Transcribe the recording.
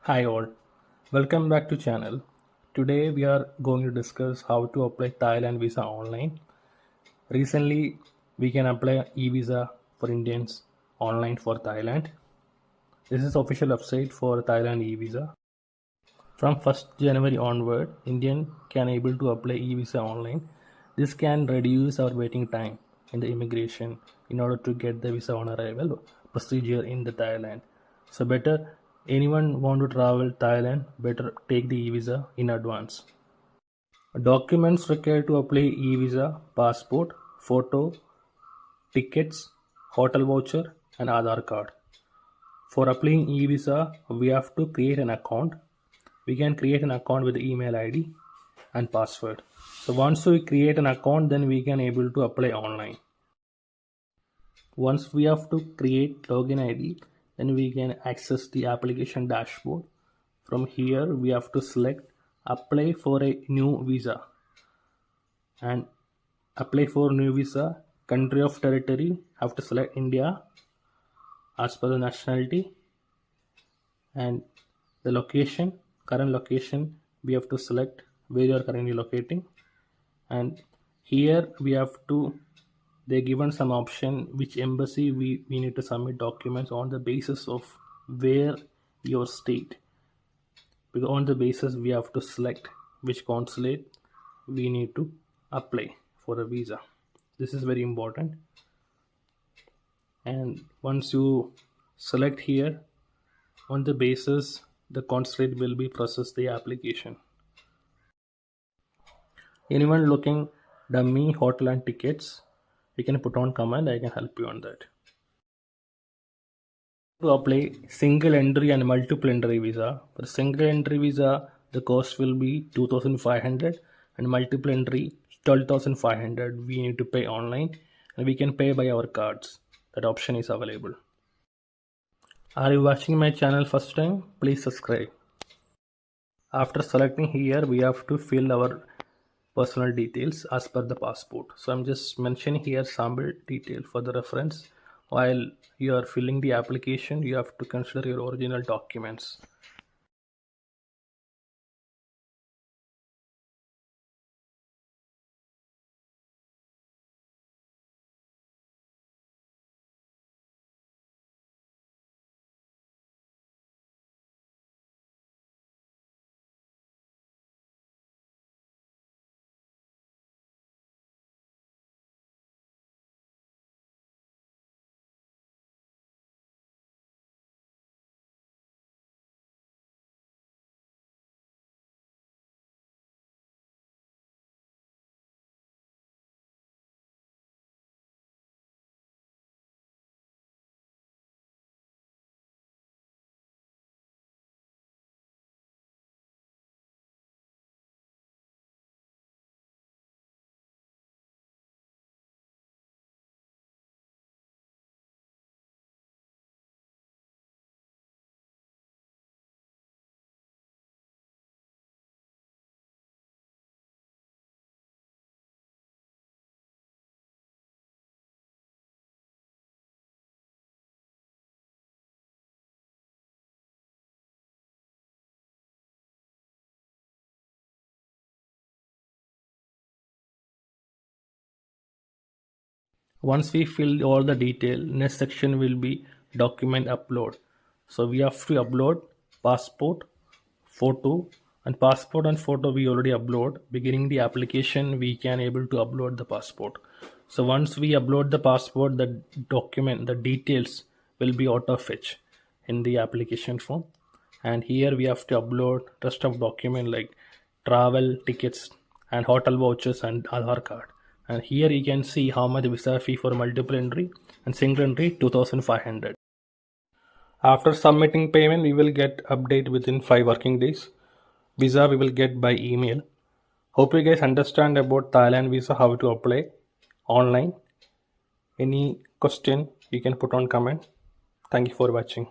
Hi all, welcome back to channel. Today we are going to discuss how to apply Thailand visa online. Recently we can apply eVisa for Indians online for Thailand. This is official website for Thailand eVisa. From 1st January onward, Indian can able to apply eVisa online. This can reduce our waiting time in the immigration in order to get the visa on arrival procedure in the Thailand. So better anyone want to travel Thailand, better take the e-visa in advance. Documents required to apply e-visa: passport, photo, tickets, hotel voucher, and Aadhaar card. For applying e-visa, we have to create an account. We can create an account with email ID and password. So once we create an account, then we can able to apply online. Once we have to create login ID, then we can access the application dashboard. From here, we have to select apply for a new visa and apply for new visa. Country of territory, have to select India as per the nationality, and the location, current location, we have to select where you are currently locating. And here we have to, they given some option which embassy we need to submit documents on the basis of where your state, because on the basis we have to select which consulate we need to apply for a visa. This is very important. And once you select here, on the basis the consulate will be process the application. Anyone looking dummy hotel and tickets, you can put on comment, I can help you on that. To apply single entry and multiple entry visa, for single entry visa the cost will be 2500 and multiple entry 12500. We need to pay online and we can pay by our cards. That option is available. Are you watching my channel first time? Please subscribe. After selecting here, we have to fill our personal details as per the passport. So I'm just mentioning here sample detail for the reference. While you are filling the application, you have to consider your original documents. Once we fill all the detail, next section will be document upload. So we have to upload passport, photo, and passport and photo we already upload. Beginning the application, we can able to upload the passport. So once we upload the passport, the document, the details will be auto fetch in the application form. And here we have to upload rest of document like travel tickets and hotel vouchers and Aadhaar card. And here you can see how much visa fee for multiple entry and single entry 2500. After submitting payment, we will get update within 5 working days. Visa we will get by email. Hope you guys understand about Thailand visa, how to apply online. Any question you can put on comment. Thank you for watching.